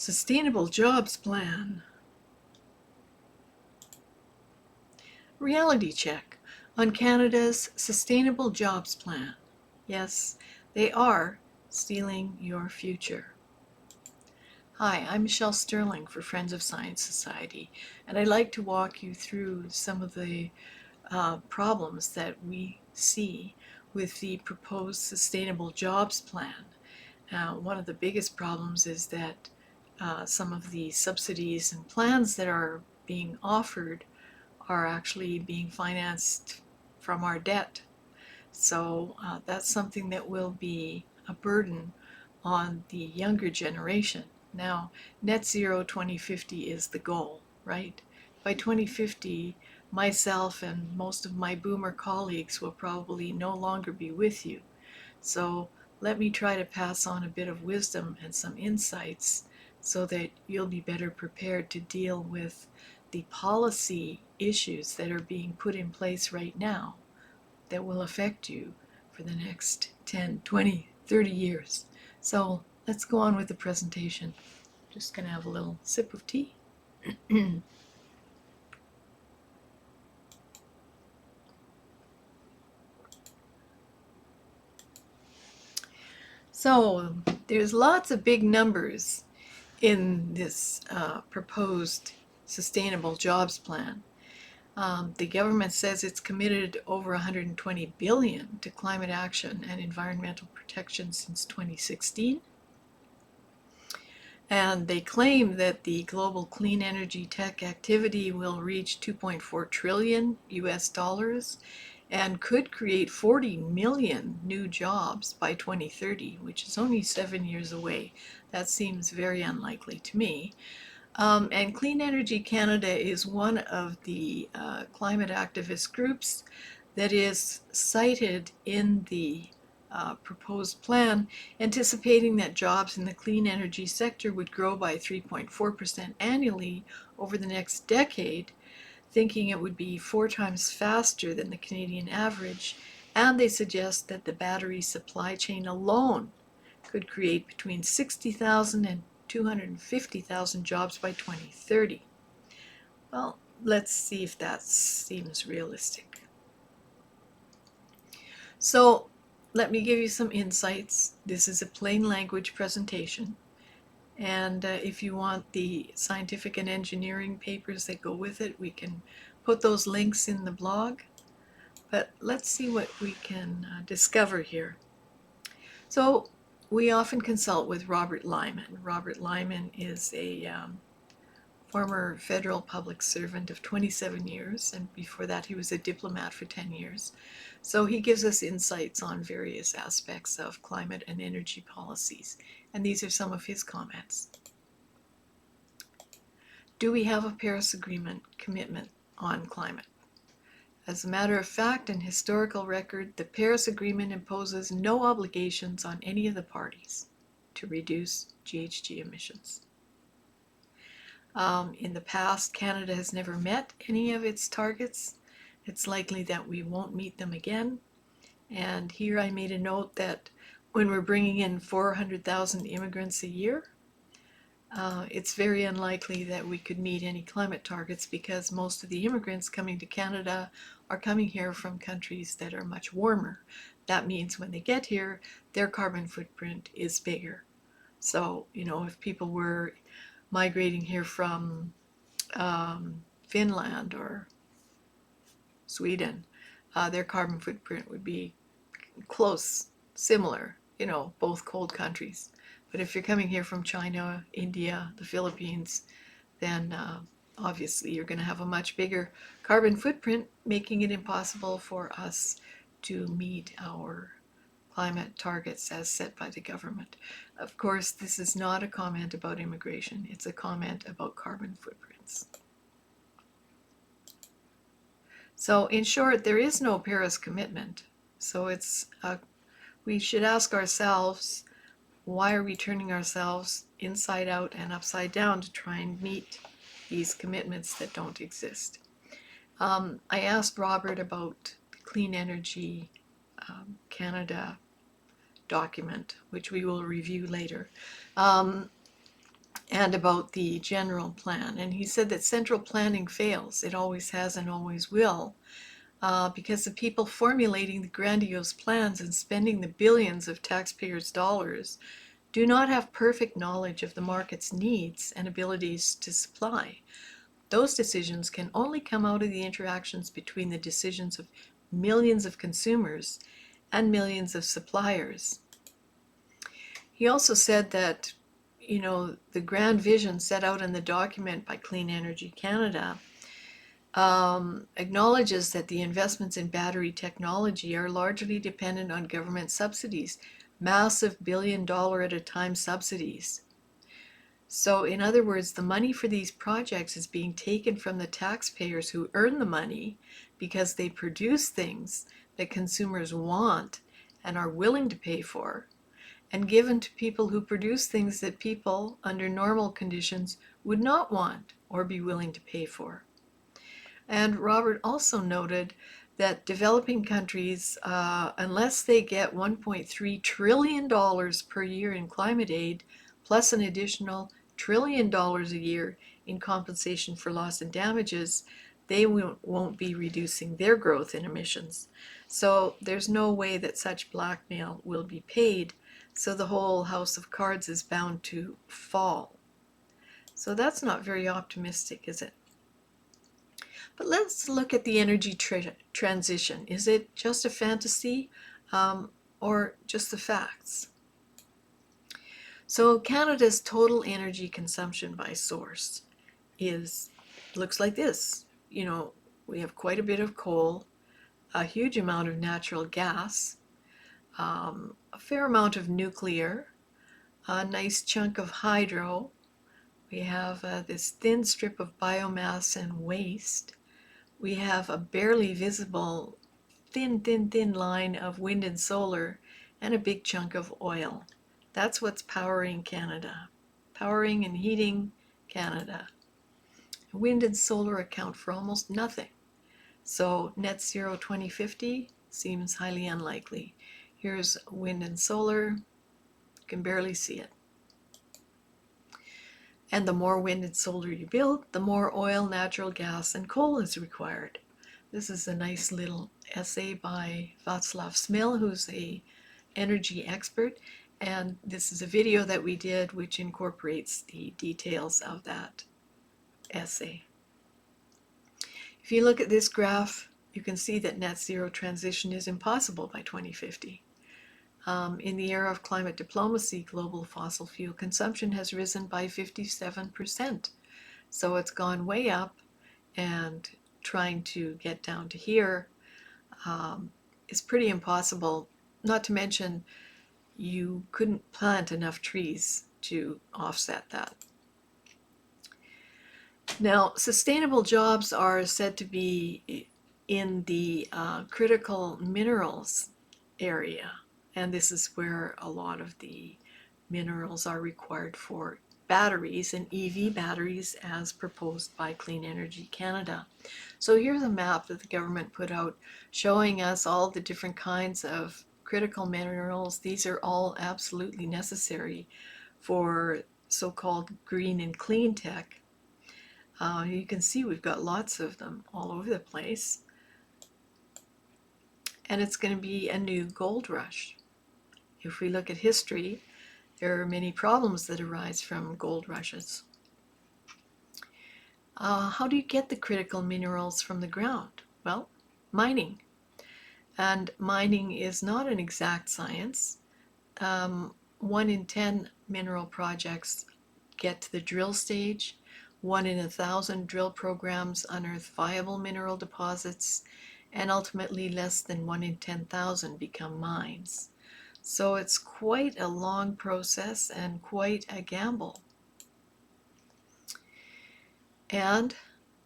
Sustainable Jobs Plan. Reality check on Canada's Sustainable Jobs Plan. Yes, they are stealing your future. Hi, I'm Michelle Sterling for Friends of Science Society, and I'd like to walk you through some of the problems that we see with the proposed Sustainable Jobs Plan. One of the biggest problems is that some of the subsidies and plans that are being offered are actually being financed from our debt. So that's something that will be a burden on the younger generation. Now, net zero 2050 is the goal, right? By 2050, myself and most of my boomer colleagues will probably no longer be with you. So let me try to pass on a bit of wisdom and some insights so that you'll be better prepared to deal with the policy issues that are being put in place right now that will affect you for the next 10, 20, 30 years. So let's go on with the presentation. Just going to have a little sip of tea. So there's lots of big numbers in this proposed Sustainable Jobs Plan. The government says it's committed over 120 billion to climate action and environmental protection since 2016. And they claim that the global clean energy tech activity will reach 2.4 trillion US dollars and could create 40 million new jobs by 2030, which is only 7 years away. That seems very unlikely to me. And Clean Energy Canada is one of the climate activist groups that is cited in the proposed plan, anticipating that jobs in the clean energy sector would grow by 3.4% annually over the next decade, thinking it would be 4 times faster than the Canadian average, and they suggest that the battery supply chain alone could create between 60,000 and 250,000 jobs by 2030. Well, let's see if that seems realistic. So let me give you some insights. This is a plain language presentation. And if you want the scientific and engineering papers that go with it, we can put those links in the blog. But let's see what we can discover here. So we often consult with Robert Lyman. Robert Lyman is a former federal public servant of 27 years, and before that he was a diplomat for 10 years. So he gives us insights on various aspects of climate and energy policies, and these are some of his comments. Do we have a Paris Agreement commitment on climate? As a matter of fact and historical record, the Paris Agreement imposes no obligations on any of the parties to reduce GHG emissions. In the past, Canada has never met any of its targets. It's likely that we won't meet them again. And here I made a note that when we're bringing in 400,000 immigrants a year, it's very unlikely that we could meet any climate targets because most of the immigrants coming to Canada are coming here from countries that are much warmer. That means when they get here, their carbon footprint is bigger. So, if people were migrating here from Finland or Sweden, their carbon footprint would be close, similar, both cold countries. But if you're coming here from China, India, the Philippines, then obviously you're going to have a much bigger carbon footprint, making it impossible for us to meet our climate targets as set by the government. Of course, this is not a comment about immigration. It's a comment about carbon footprints. So in short, there is no Paris commitment. So we should ask ourselves, why are we turning ourselves inside out and upside down to try and meet these commitments that don't exist? I asked Robert about the Clean Energy Canada document, which we will review later. and about the general plan. And he said that central planning fails. It always has and always will, because the people formulating the grandiose plans and spending the billions of taxpayers' dollars do not have perfect knowledge of the market's needs and abilities to supply. Those decisions can only come out of the interactions between the decisions of millions of consumers and millions of suppliers. He also said that, the grand vision set out in the document by Clean Energy Canada acknowledges that the investments in battery technology are largely dependent on government subsidies, massive billion-dollar at a time subsidies. So, in other words, the money for these projects is being taken from the taxpayers who earn the money because they produce things that consumers want and are willing to pay for, and given to people who produce things that people, under normal conditions, would not want or be willing to pay for. And Robert also noted that developing countries, unless they get $1.3 trillion per year in climate aid, plus an additional $1 trillion a year in compensation for loss and damages, they won't be reducing their growth in emissions. So there's no way that such blackmail will be paid, so the whole house of cards is bound to fall. So that's not very optimistic, is it? But let's look at the energy transition. Is it just a fantasy, or just the facts? So Canada's total energy consumption by source looks like this. We have quite a bit of coal, a huge amount of natural gas, a fair amount of nuclear, a nice chunk of hydro. We have this thin strip of biomass and waste. We have a barely visible thin line of wind and solar, and a big chunk of oil. That's what's powering Canada, powering and heating Canada. Wind and solar account for almost nothing. So net zero 2050 seems highly unlikely. Here's wind and solar, you can barely see it. And the more wind and solar you build, the more oil, natural gas, and coal is required. This is a nice little essay by Václav Smil, who's an energy expert, and this is a video that we did which incorporates the details of that essay. If you look at this graph, you can see that net zero transition is impossible by 2050. In the era of climate diplomacy, global fossil fuel consumption has risen by 57%. So it's gone way up, and trying to get down to here is pretty impossible. Not to mention, you couldn't plant enough trees to offset that. Now, sustainable jobs are said to be in the critical minerals area, and this is where a lot of the minerals are required for batteries and EV batteries as proposed by Clean Energy Canada. So here's a map that the government put out showing us all the different kinds of critical minerals. These are all absolutely necessary for so-called green and clean tech. You can see we've got lots of them all over the place. And it's going to be a new gold rush. If we look at history, there are many problems that arise from gold rushes. How do you get the critical minerals from the ground? Well, mining. And mining is not an exact science. 1 in 10 mineral projects get to the drill stage. 1 in 1,000 drill programs unearth viable mineral deposits, and ultimately less than 1 in 10,000 become mines. So it's quite a long process and quite a gamble. And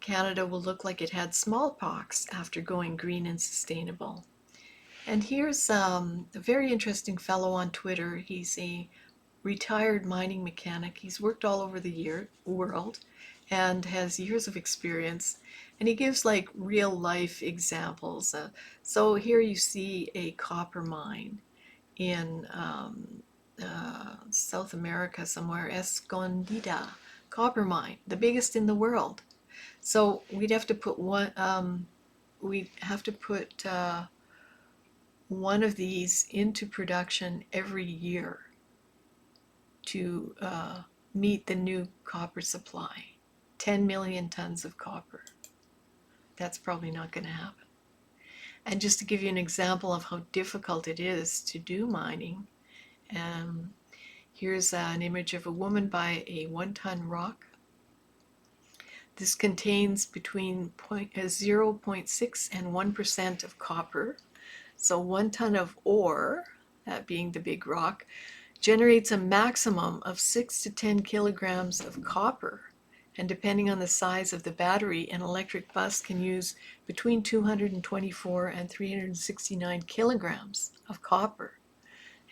Canada will look like it had smallpox after going green and sustainable. And here's a very interesting fellow on Twitter. He's a retired mining mechanic. He's worked all over the world and has years of experience. And he gives like real life examples. So here you see a copper mine in South America somewhere, Escondida copper mine, the biggest in the world. So we'd have to put one of these into production every year to meet the new copper supply. 10 million tons of copper. That's probably not going to happen. And just to give you an example of how difficult it is to do mining, here's an image of a woman by a 1-ton rock. This contains between 0.6 and 1% of copper. So 1 ton of ore, that being the big rock, generates a maximum of 6 to 10 kilograms of copper. And depending on the size of the battery, an electric bus can use between 224 and 369 kilograms of copper.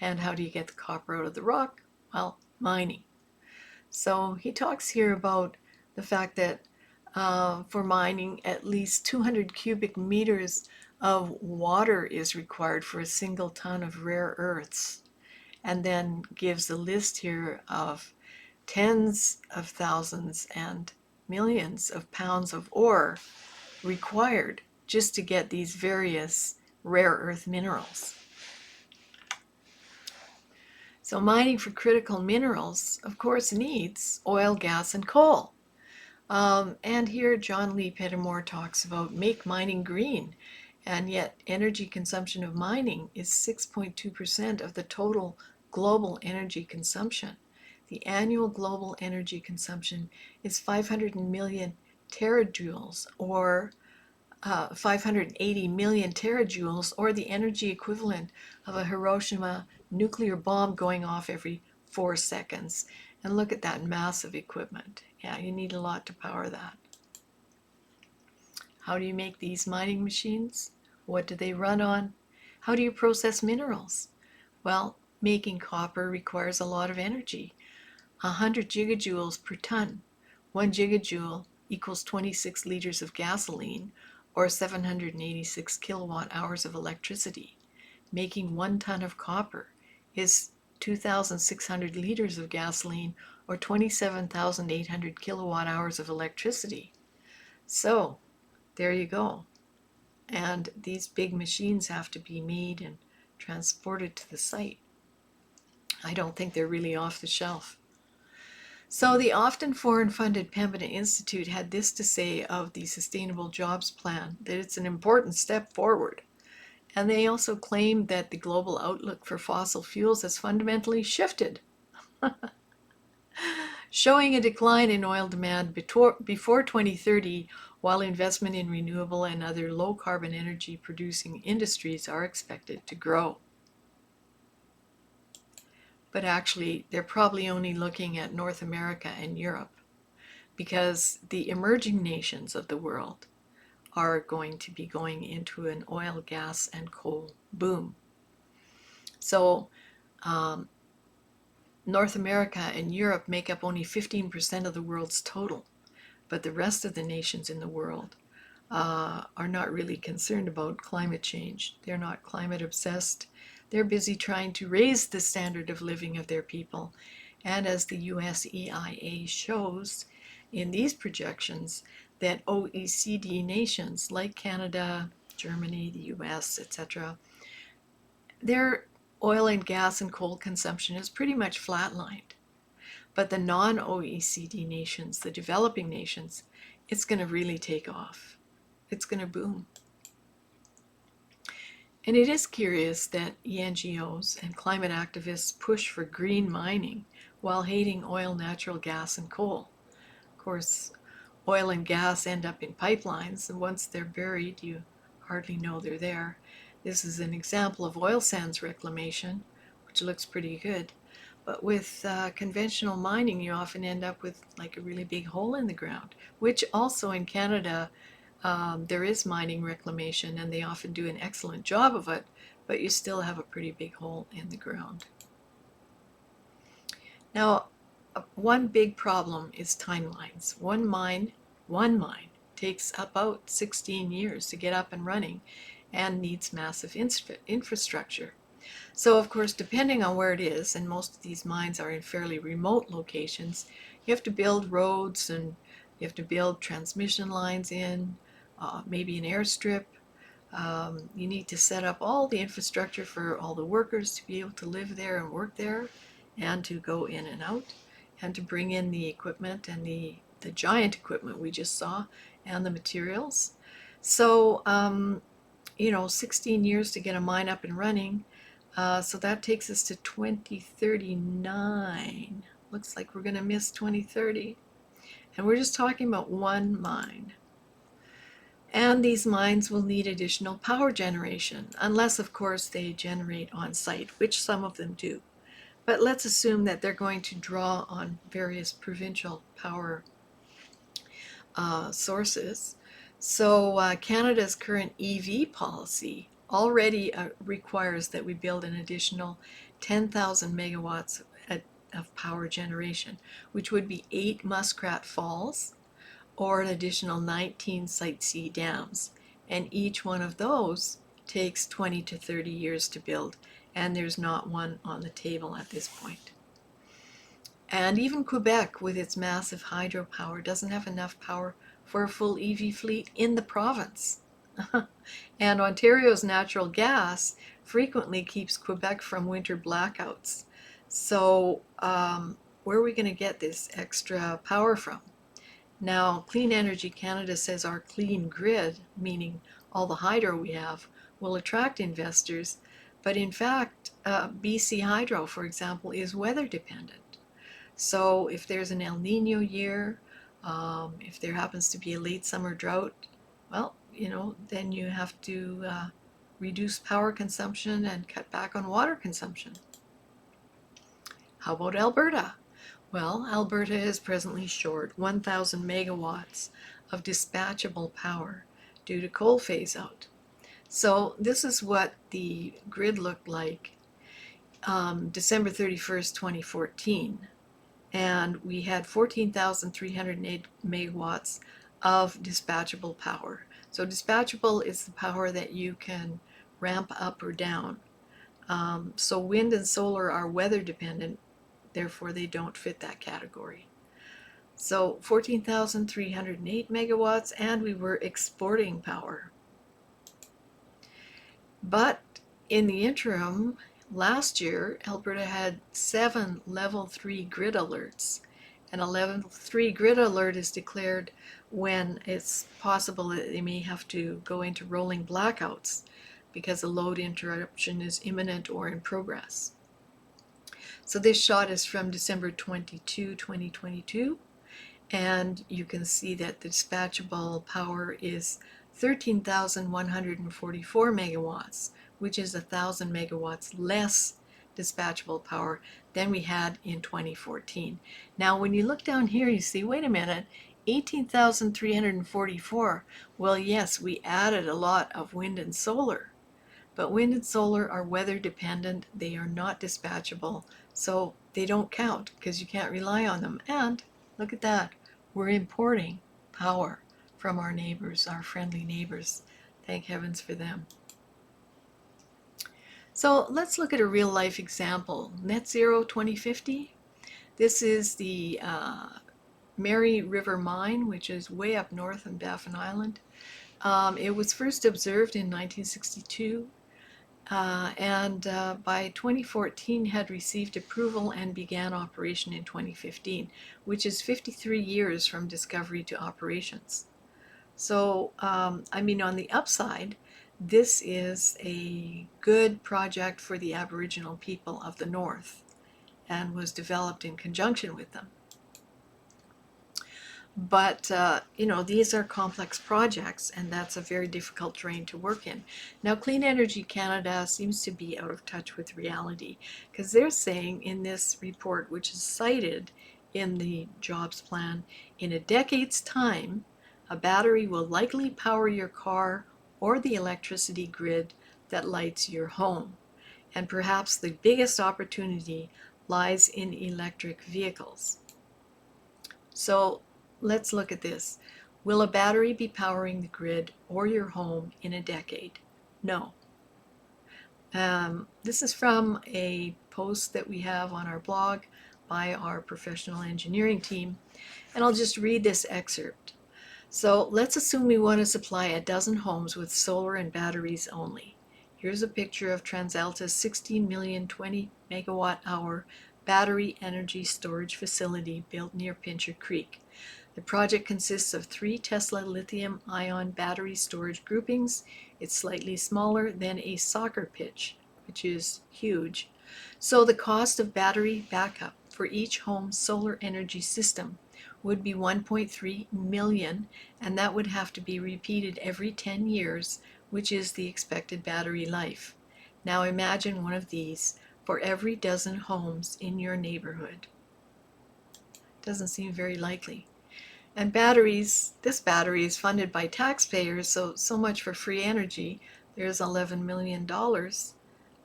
And how do you get the copper out of the rock? Well, mining. So he talks here about the fact that for mining, at least 200 cubic meters of water is required for a single ton of rare earths, and then gives a list here of tens of thousands and millions of pounds of ore required just to get these various rare earth minerals. So mining for critical minerals, of course, needs oil, gas, and coal. And here John Lee Pettimore talks about make mining green, and yet energy consumption of mining is 6.2% of the total global energy consumption. The annual global energy consumption is 500 million terajoules, or 580 million terajoules, or the energy equivalent of a Hiroshima nuclear bomb going off every 4 seconds. And look at that massive equipment. Yeah, you need a lot to power that. How do you make these mining machines? What do they run on? How do you process minerals? Well, making copper requires a lot of energy. 100 gigajoules per ton. 1 gigajoule equals 26 liters of gasoline, or 786 kilowatt hours of electricity. Making 1 ton of copper is 2,600 liters of gasoline, or 27,800 kilowatt hours of electricity. So there you go. And these big machines have to be made and transported to the site. I don't think they're really off the shelf. So the often foreign-funded Pembina Institute had this to say of the Sustainable Jobs Plan, that it's an important step forward. And they also claimed that the global outlook for fossil fuels has fundamentally shifted, showing a decline in oil demand before 2030, while investment in renewable and other low-carbon energy-producing industries are expected to grow. But actually, they're probably only looking at North America and Europe, because the emerging nations of the world are going to be going into an oil, gas, and coal boom. So North America and Europe make up only 15% of the world's total, but the rest of the nations in the world are not really concerned about climate change. They're not climate obsessed. They're busy trying to raise the standard of living of their people. And as the US EIA shows in these projections, that OECD nations like Canada, Germany, the US, etc., their oil and gas and coal consumption is pretty much flatlined. But the non-OECD nations, the developing nations, it's going to really take off. It's going to boom. And it is curious that NGOs and climate activists push for green mining while hating oil, natural gas, and coal. Of course, oil and gas end up in pipelines, and once they're buried, you hardly know they're there. This is an example of oil sands reclamation, which looks pretty good. But with conventional mining, you often end up with like a really big hole in the ground, which also in Canada, there is mining reclamation, and they often do an excellent job of it, but you still have a pretty big hole in the ground. Now, one big problem is timelines. One mine takes about 16 years to get up and running and needs massive infrastructure. So of course, depending on where it is, and most of these mines are in fairly remote locations, you have to build roads and you have to build transmission lines in, maybe an airstrip. You need to set up all the infrastructure for all the workers to be able to live there and work there and to go in and out and to bring in the equipment and the giant equipment we just saw and the materials. So, 16 years to get a mine up and running. So that takes us to 2039. Looks like we're going to miss 2030. And we're just talking about one mine. And these mines will need additional power generation, unless, of course, they generate on site, which some of them do. But let's assume that they're going to draw on various provincial power sources. So Canada's current EV policy already requires that we build an additional 10,000 megawatts of power generation, which would be 8 Muskrat Falls or an additional 19 Site C dams. And each one of those takes 20 to 30 years to build, and there's not one on the table at this point. And even Quebec, with its massive hydropower, doesn't have enough power for a full EV fleet in the province. And Ontario's natural gas frequently keeps Quebec from winter blackouts. So where are we going to get this extra power from? Now, Clean Energy Canada says our clean grid, meaning all the hydro we have, will attract investors. But in fact, BC Hydro, for example, is weather dependent. So if there's an El Nino year, if there happens to be a late summer drought, well, then you have to reduce power consumption and cut back on water consumption. How about Alberta? Well, Alberta is presently short 1,000 megawatts of dispatchable power due to coal phase out. So this is what the grid looked like December 31st, 2014. And we had 14,308 megawatts of dispatchable power. So dispatchable is the power that you can ramp up or down. So wind and solar are weather dependent, therefore they don't fit that category. So 14,308 megawatts, and we were exporting power. But in the interim, last year, Alberta had 7 level 3 grid alerts. And a level 3 grid alert is declared when it's possible that they may have to go into rolling blackouts because a load interruption is imminent or in progress. So this shot is from December 22, 2022. And you can see that the dispatchable power is 13,144 megawatts, which is 1,000 megawatts less dispatchable power than we had in 2014. Now, when you look down here, you see, wait a minute, 18,344. Well, yes, we added a lot of wind and solar, but wind and solar are weather dependent. They are not dispatchable, so they don't count because you can't rely on them. And look at that. We're importing power from our neighbors, our friendly neighbors. Thank heavens for them. So let's look at a real life example. Net Zero 2050. This is the Mary River Mine, which is way up north in Baffin Island. It was first observed in 1962. And by 2014 had received approval and began operation in 2015, which is 53 years from discovery to operations. So, on the upside, this is a good project for the Aboriginal people of the North and was developed in conjunction with them. But, these are complex projects, and that's a very difficult terrain to work in. Now, Clean Energy Canada seems to be out of touch with reality, because they're saying in this report, which is cited in the jobs plan, in a decade's time, a battery will likely power your car or the electricity grid that lights your home. And perhaps the biggest opportunity lies in electric vehicles. So, let's look at this. Will a battery be powering the grid or your home in a decade? No. This is from a post that we have on our blog by our professional engineering team, and I'll just read this excerpt. So let's assume we want to supply a dozen homes with solar and batteries only. Here's a picture of TransAlta's 16 million 20 megawatt hour battery energy storage facility built near Pincher Creek. The project consists of 3 Tesla lithium-ion battery storage groupings. It's slightly smaller than a soccer pitch, which is huge. So the cost of battery backup for each home solar energy system would be 1.3 million, and that would have to be repeated every 10 years, which is the expected battery life. Now imagine one of these for every dozen homes in your neighborhood. Doesn't seem very likely. And batteries, this battery is funded by taxpayers, so much for free energy. There's $11 million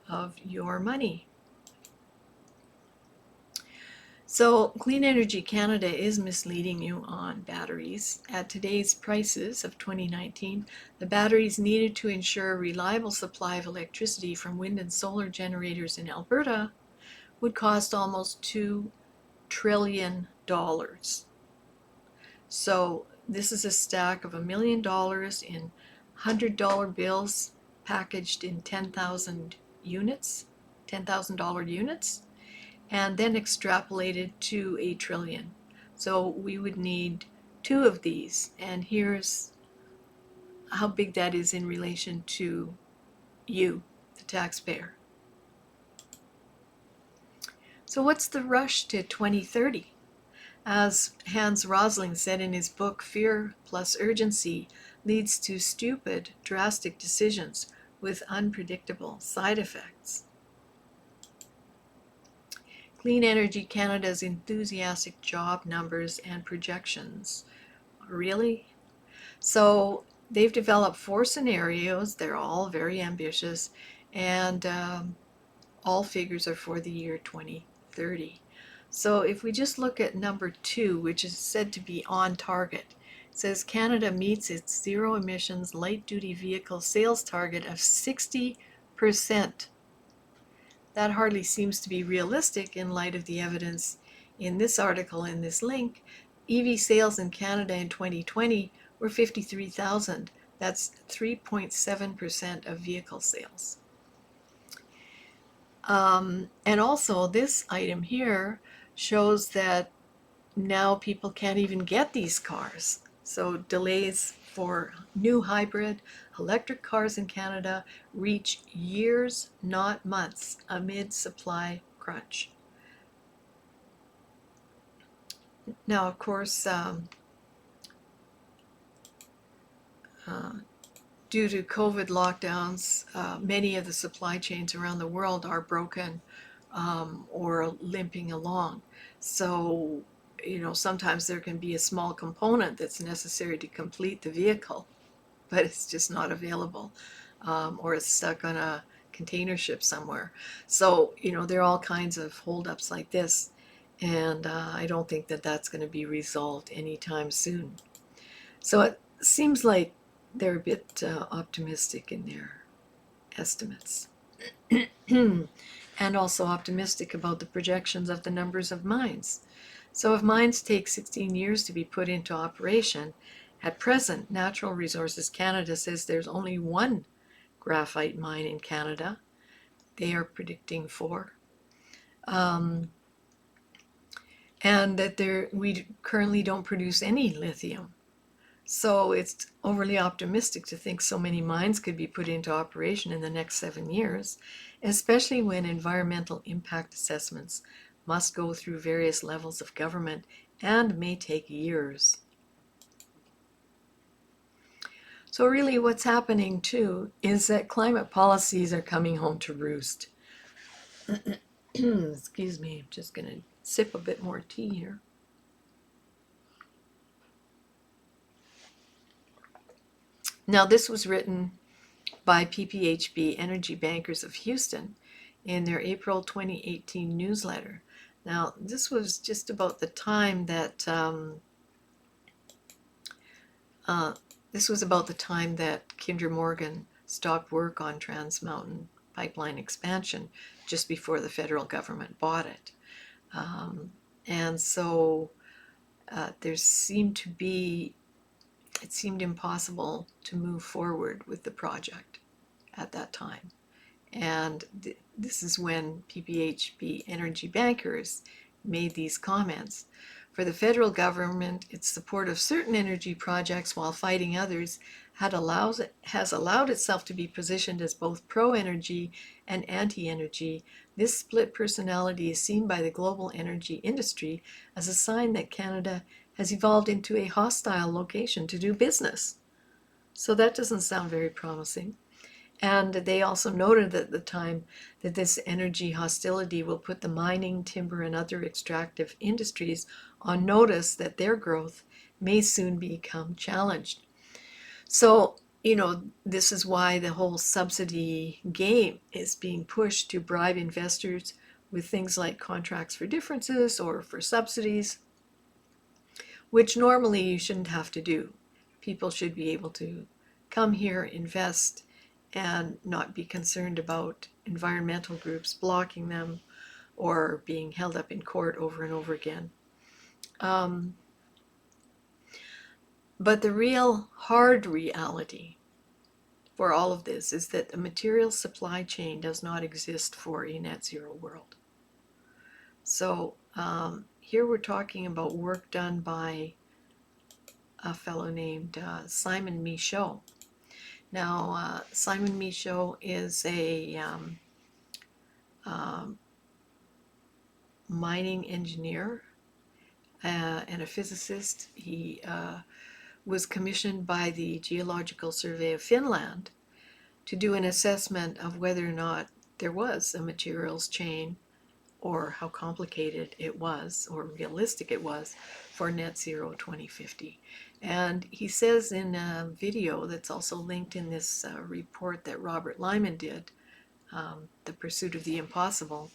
of your money. So Clean Energy Canada is misleading you on batteries. At today's prices of 2019, the batteries needed to ensure a reliable supply of electricity from wind and solar generators in Alberta would cost almost $2 trillion. So this is a stack of $1 million in $100 bills packaged in 10,000 units, $10,000 units, and then extrapolated to $1 trillion. So we would need 2 of these, and here's how big that is in relation to you, the taxpayer. So what's the rush to 2030? As Hans Rosling said in his book, Fear plus Urgency leads to stupid, drastic decisions with unpredictable side effects. Clean Energy Canada's enthusiastic job numbers and projections. Really? So they've developed 4 scenarios. They're all very ambitious, and all figures are for the year 2030. So if we just look at number 2, which is said to be on target, it says Canada meets its zero emissions light-duty vehicle sales target of 60%. That hardly seems to be realistic in light of the evidence in this article in this link. EV sales in Canada in 2020 were 53,000. That's 3.7% of vehicle sales. And also this item here shows that now people can't even get these cars. So delays for new hybrid electric cars in Canada reach years, not months, amid supply crunch. Now, of course, due to COVID lockdowns, many of the supply chains around the world are broken or limping along. So, sometimes there can be a small component that's necessary to complete the vehicle, but it's just not available, or it's stuck on a container ship somewhere. So, there are all kinds of holdups like this, and I don't think that that's going to be resolved anytime soon. So it seems like they're a bit optimistic in their estimates. And also optimistic about the projections of the numbers of mines. So if mines take 16 years to be put into operation, at present, Natural Resources Canada says there's only 1 graphite mine in Canada. They are predicting 4. And that we currently don't produce any lithium. So it's overly optimistic to think so many mines could be put into operation in the next 7 years, especially when environmental impact assessments must go through various levels of government and may take years. So really what's happening too is that climate policies are coming home to roost. Excuse me, I'm just going to sip a bit more tea here. Now this was written by PPHB Energy Bankers of Houston in their April 2018 newsletter. Now this was just about the time that Kinder Morgan stopped work on Trans Mountain pipeline expansion just before the federal government bought it. And so it seemed impossible to move forward with the project at that time. And this is when PPHB energy bankers made these comments. For the federal government, its support of certain energy projects while fighting others has allowed itself to be positioned as both pro-energy and anti-energy. This split personality is seen by the global energy industry as a sign that Canada has evolved into a hostile location to do business. So that doesn't sound very promising. And they also noted at the time that this energy hostility will put the mining, timber, and other extractive industries on notice that their growth may soon become challenged. So, this is why the whole subsidy game is being pushed to bribe investors with things like contracts for differences or for subsidies, which normally you shouldn't have to do. People should be able to come here, invest, and not be concerned about environmental groups blocking them or being held up in court over and over again. But the real hard reality for all of this is that the material supply chain does not exist for a net zero world. So here we're talking about work done by a fellow named Simon Michaud. Now, Simon Michaud is a mining engineer and a physicist. He was commissioned by the Geological Survey of Finland to do an assessment of whether or not there was a materials chain or how complicated it was or realistic it was for net zero 2050. And he says in a video that's also linked in this report that Robert Lyman did, The Pursuit of the Impossible.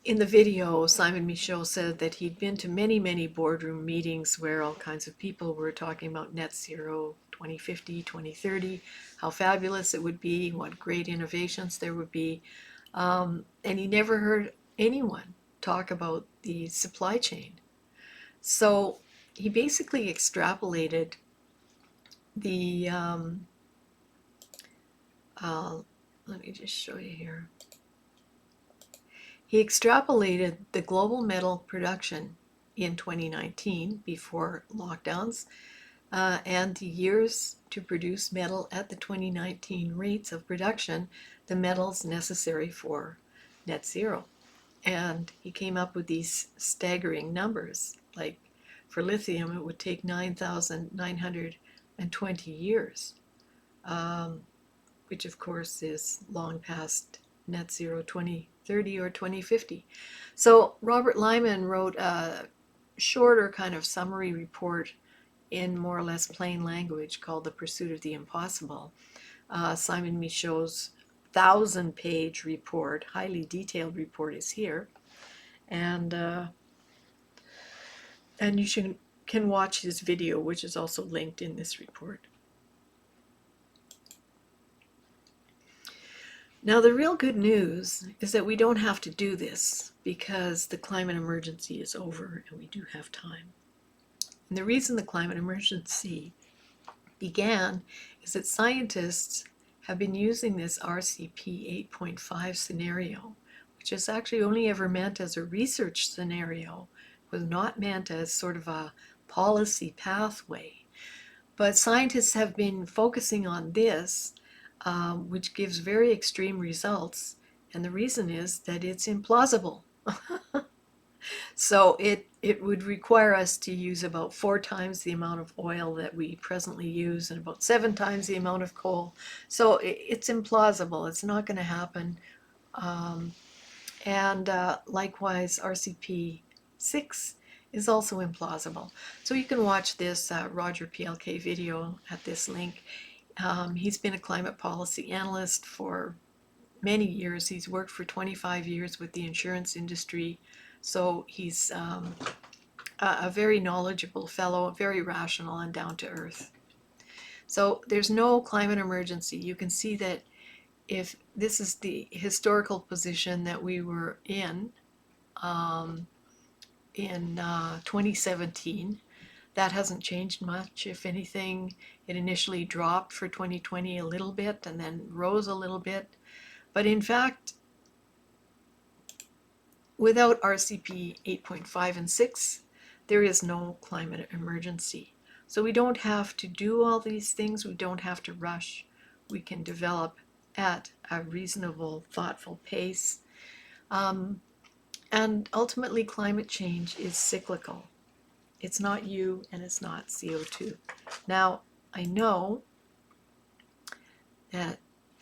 In the video, Simon Michaud said that he'd been to many, many boardroom meetings where all kinds of people were talking about net zero 2050, 2030, how fabulous it would be, what great innovations there would be. And he never heard anyone talk about the supply chain. So he basically extrapolated the, let me just show you here. He extrapolated the global metal production in 2019 before lockdowns and the years to produce metal at the 2019 rates of production, the metals necessary for net zero. And he came up with these staggering numbers. Like for lithium, it would take 9,920 years, which of course is long past net zero 2030 or 2050. So Robert Lyman wrote a shorter kind of summary report in more or less plain language called The Pursuit of the Impossible. Simon Michaud's 1,000-page report, highly detailed report, is here. And you can watch his video, which is also linked in this report. Now, the real good news is that we don't have to do this because the climate emergency is over and we do have time. And the reason the climate emergency began is that scientists have been using this RCP 8.5 scenario, which is actually only ever meant as a research scenario, was not meant as sort of a policy pathway. But scientists have been focusing on this, which gives very extreme results, and the reason is that it's implausible. So it would require us to use about 4 times the amount of oil that we presently use and about 7 times the amount of coal. So it's implausible. It's not going to happen. And likewise, RCP 6 is also implausible. So you can watch this Roger PLK video at this link. He's been a climate policy analyst for many years. He's worked for 25 years with the insurance industry. So he's a very knowledgeable fellow, very rational and down to earth. So there's no climate emergency. You can see that if this is the historical position that we were um, in 2017, that hasn't changed much. If anything, it initially dropped for 2020 a little bit and then rose a little bit. But in fact, without RCP 8.5 and 6, there is no climate emergency. So we don't have to do all these things. We don't have to rush. We can develop at a reasonable, thoughtful pace. And ultimately, climate change is cyclical. It's not you and it's not CO2. Now, I know that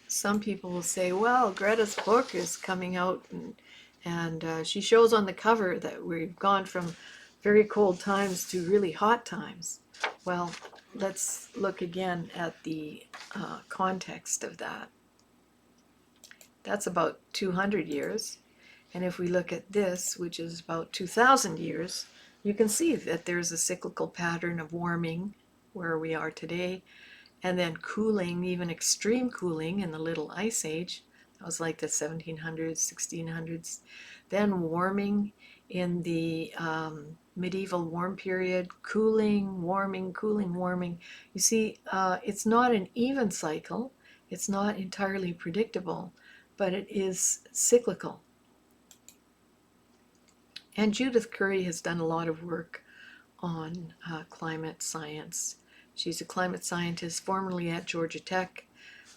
some people will say, well, Greta's book is coming out and she shows on the cover that we've gone from very cold times to really hot times. Well, let's look again at the context of that. That's about 200 years. And if we look at this, which is about 2,000 years, you can see that there's a cyclical pattern of warming where we are today, and then cooling, even extreme cooling in the Little Ice Age. That was like the 1700s, 1600s. Then warming in the medieval warm period, cooling, warming, cooling, warming. You see, it's not an even cycle. It's not entirely predictable, but it is cyclical. And Judith Curry has done a lot of work on climate science. She's a climate scientist formerly at Georgia Tech,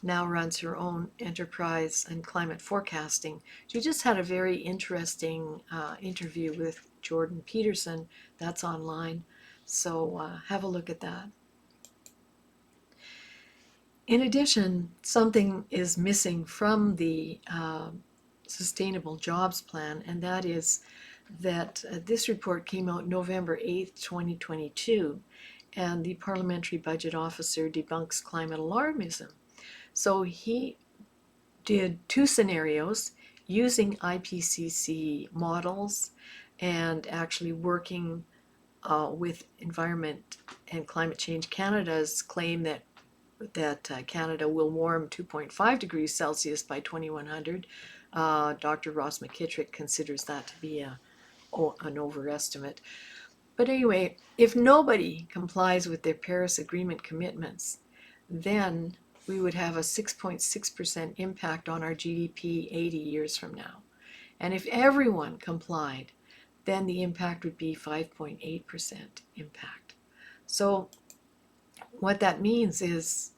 now runs her own enterprise in climate forecasting. She just had a very interesting interview with Jordan Peterson. That's online, so have a look at that. In addition, something is missing from the Sustainable Jobs Plan, and that is that this report came out November 8th, 2022, and the Parliamentary Budget Officer debunks climate alarmism. So he did two scenarios using IPCC models and actually working with Environment and Climate Change Canada's claim that Canada will warm 2.5 degrees Celsius by 2100. Dr. Ross McKittrick considers that to be an overestimate. But anyway, if nobody complies with their Paris Agreement commitments, then we would have a 6.6% impact on our GDP 80 years from now. And if everyone complied, then the impact would be 5.8% impact. So what that means is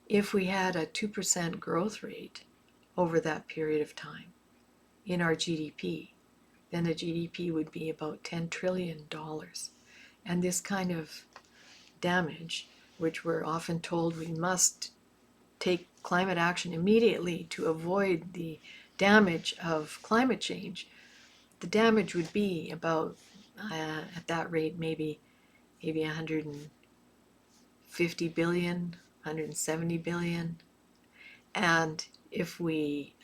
if we had a 2% growth rate over that period of time in our GDP, then the GDP would be about $10 trillion. And this kind of damage, which we're often told we must take climate action immediately to avoid the damage of climate change, the damage would be about, at that rate, maybe 150 billion, 170 billion. And if we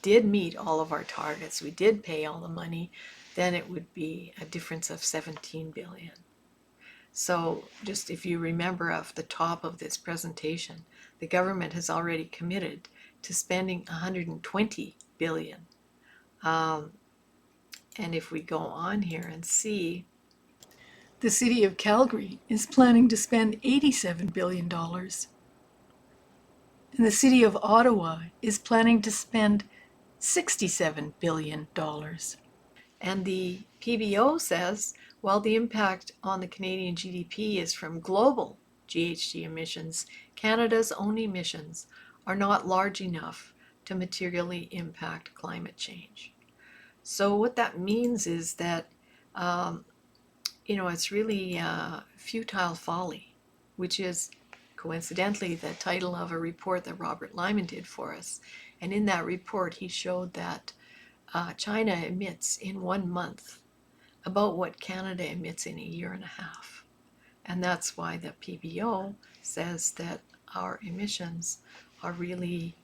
did meet all of our targets, we did pay all the money, then it would be a difference of 17 billion. So just if you remember off the top of this presentation, the government has already committed to spending 120 billion. And if we go on here and see, the city of Calgary is planning to spend $87 billion. And the city of Ottawa is planning to spend $67 billion. And the PBO says, while the impact on the Canadian GDP is from global GHG emissions, Canada's own emissions are not large enough to materially impact climate change. So what that means is that, it's really futile folly, which is coincidentally the title of a report that Robert Lyman did for us. And in that report, he showed that China emits in 1 month about what Canada emits in a year and a half. And that's why the PBO says that our emissions are really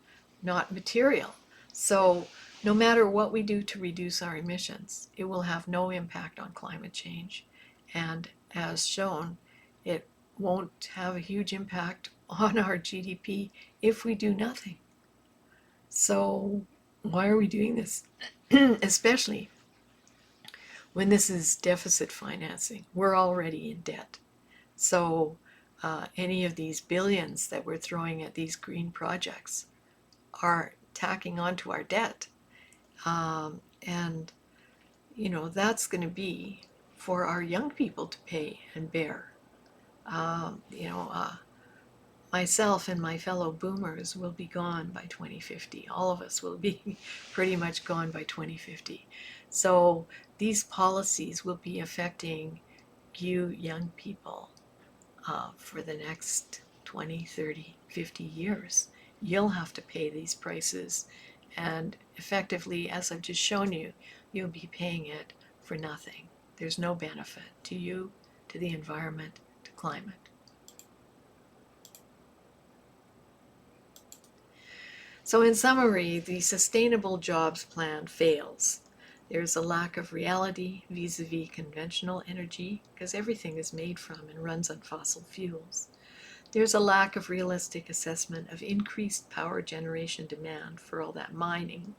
not material. So no matter what we do to reduce our emissions, it will have no impact on climate change. And as shown, it won't have a huge impact on our GDP if we do nothing. So why are we doing this? Especially when this is deficit financing. We're already in debt. So any of these billions that we're throwing at these green projects are tacking onto our debt. And, that's going to be for our young people to pay and bear. Um, you know, uh, Myself and my fellow boomers will be gone by 2050. All of us will be pretty much gone by 2050. So these policies will be affecting you young people for the next 20, 30, 50 years. You'll have to pay these prices. And effectively, as I've just shown you, you'll be paying it for nothing. There's no benefit to you, to the environment, to climate. So in summary, the Sustainable Jobs Plan fails. There's a lack of reality vis-a-vis conventional energy, because everything is made from and runs on fossil fuels. There's a lack of realistic assessment of increased power generation demand for all that mining,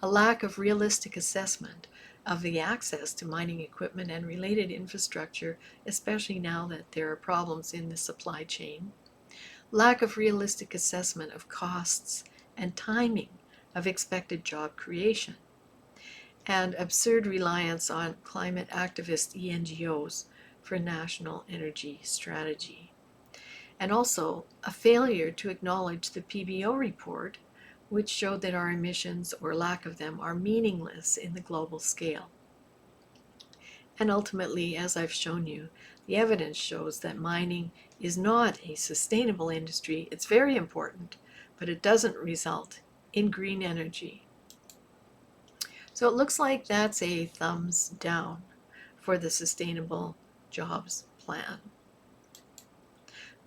a lack of realistic assessment of the access to mining equipment and related infrastructure, especially now that there are problems in the supply chain, lack of realistic assessment of costs and timing of expected job creation, and absurd reliance on climate activist ENGOs for national energy strategy. And also a failure to acknowledge the PBO report, which showed that our emissions or lack of them are meaningless in the global scale. And ultimately, as I've shown you, the evidence shows that mining is not a sustainable industry. It's very important, but it doesn't result in green energy. So it looks like that's a thumbs down for the Sustainable Jobs Plan.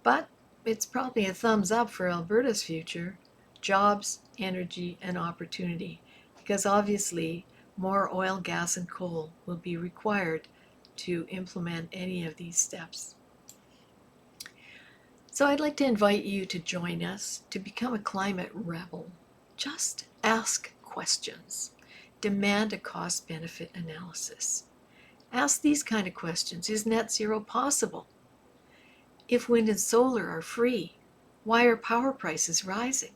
But it's probably a thumbs up for Alberta's future, jobs, energy, and opportunity, because obviously more oil, gas, and coal will be required to implement any of these steps. So I'd like to invite you to join us to become a climate rebel. Just ask questions. Demand a cost-benefit analysis. Ask these kind of questions. Is net zero possible? If wind and solar are free, why are power prices rising?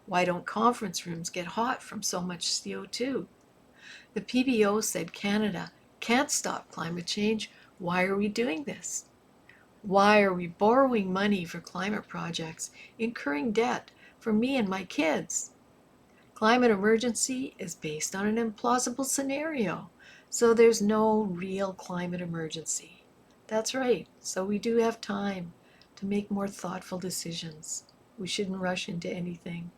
Why don't conference rooms get hot from so much CO2? The PBO said Canada can't stop climate change. Why are we doing this? Why are we borrowing money for climate projects, incurring debt for me and my kids? Climate emergency is based on an implausible scenario, so there's no real climate emergency. That's right, so we do have time to make more thoughtful decisions. We shouldn't rush into anything.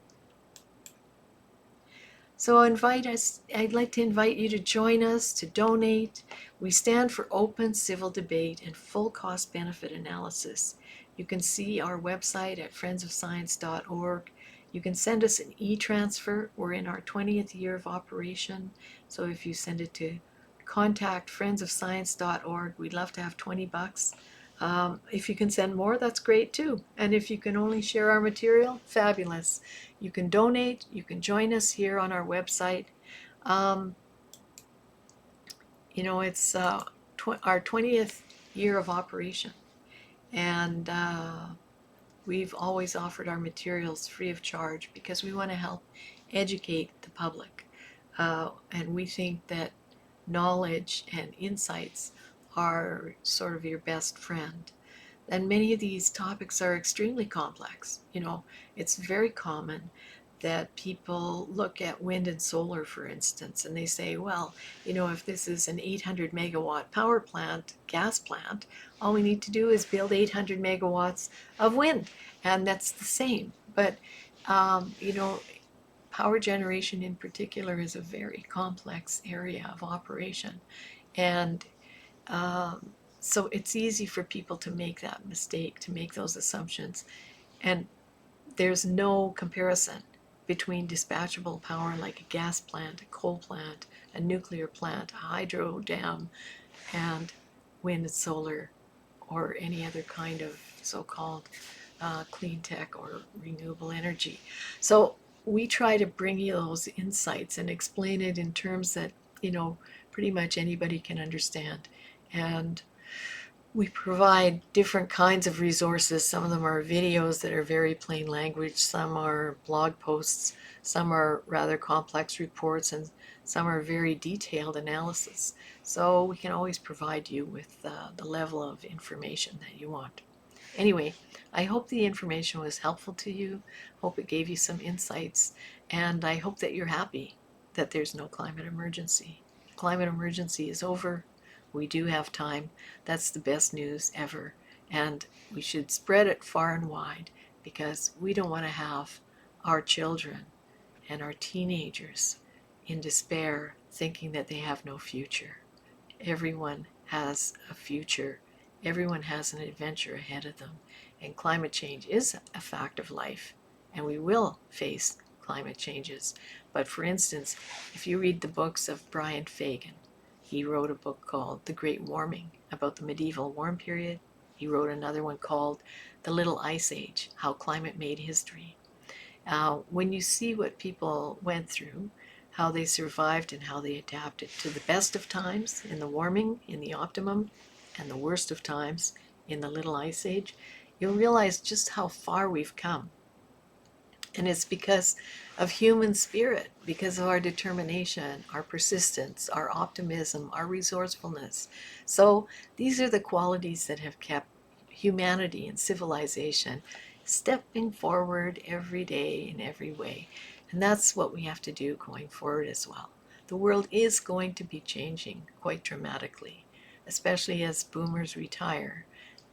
So I'd like to invite you to join us, to donate. We stand for open civil debate and full cost benefit analysis. You can see our website at friendsofscience.org. You can send us an e-transfer. We're in our 20th year of operation. So if you send it to contact friendsofscience.org, we'd love to have 20 bucks. If you can send more, that's great too. And if you can only share our material, fabulous. You can donate, you can join us here on our website. It's our 20th year of operation. And we've always offered our materials free of charge because we want to help educate the public. And we think that knowledge and insights are sort of your best friend. And many of these topics are extremely complex. It's very common that people look at wind and solar, for instance, and they say, well, if this is an 800 megawatt power plant, gas plant, all we need to do is build 800 megawatts of wind, and that's the same. But, power generation in particular is a very complex area of operation. And so it's easy for people to make that mistake, to make those assumptions. And there's no comparison between dispatchable power like a gas plant, a coal plant, a nuclear plant, a hydro dam, and wind and solar, or any other kind of so-called clean tech or renewable energy. So we try to bring you those insights and explain it in terms that, pretty much anybody can understand. And we provide different kinds of resources. Some of them are videos that are very plain language, some are blog posts, some are rather complex reports, and some are very detailed analysis. So we can always provide you with the level of information that you want. Anyway, I hope the information was helpful to you. Hope it gave you some insights, and I hope that you're happy that there's no climate emergency. Climate emergency is over. We do have time. That's the best news ever. And we should spread it far and wide because we don't want to have our children and our teenagers in despair thinking that they have no future. Everyone has a future. Everyone has an adventure ahead of them. And climate change is a fact of life. And we will face climate changes. But for instance, if you read the books of Brian Fagan, he wrote a book called The Great Warming about the medieval warm period. He wrote another one called The Little Ice Age, How Climate Made History. When you see what people went through, how they survived and how they adapted to the best of times in the warming, in the optimum, and the worst of times in the Little Ice Age, you'll realize just how far we've come. And it's because of human spirit, because of our determination, our persistence, our optimism, our resourcefulness. So these are the qualities that have kept humanity and civilization stepping forward every day in every way. And that's what we have to do going forward as well. The world is going to be changing quite dramatically, especially as boomers retire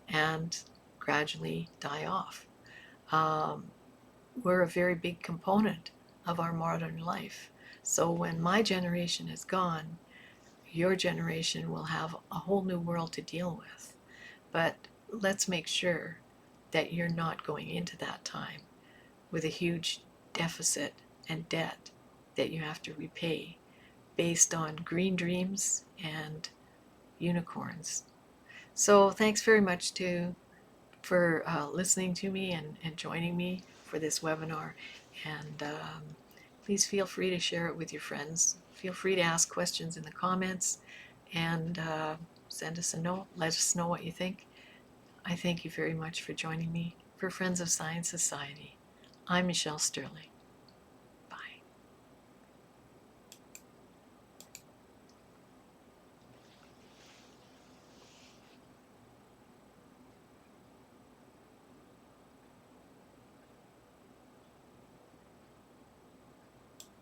and gradually die off. Um, we're a very big component of our modern life. So when my generation is gone, your generation will have a whole new world to deal with. But let's make sure that you're not going into that time with a huge deficit and debt that you have to repay based on green dreams and unicorns. So thanks very much for listening to me and joining me for this webinar. And please feel free to share it with your friends. Feel free to ask questions in the comments and send us a note. Let us know what you think. I thank you very much for joining me for Friends of Science Society. I'm Michelle Sterling.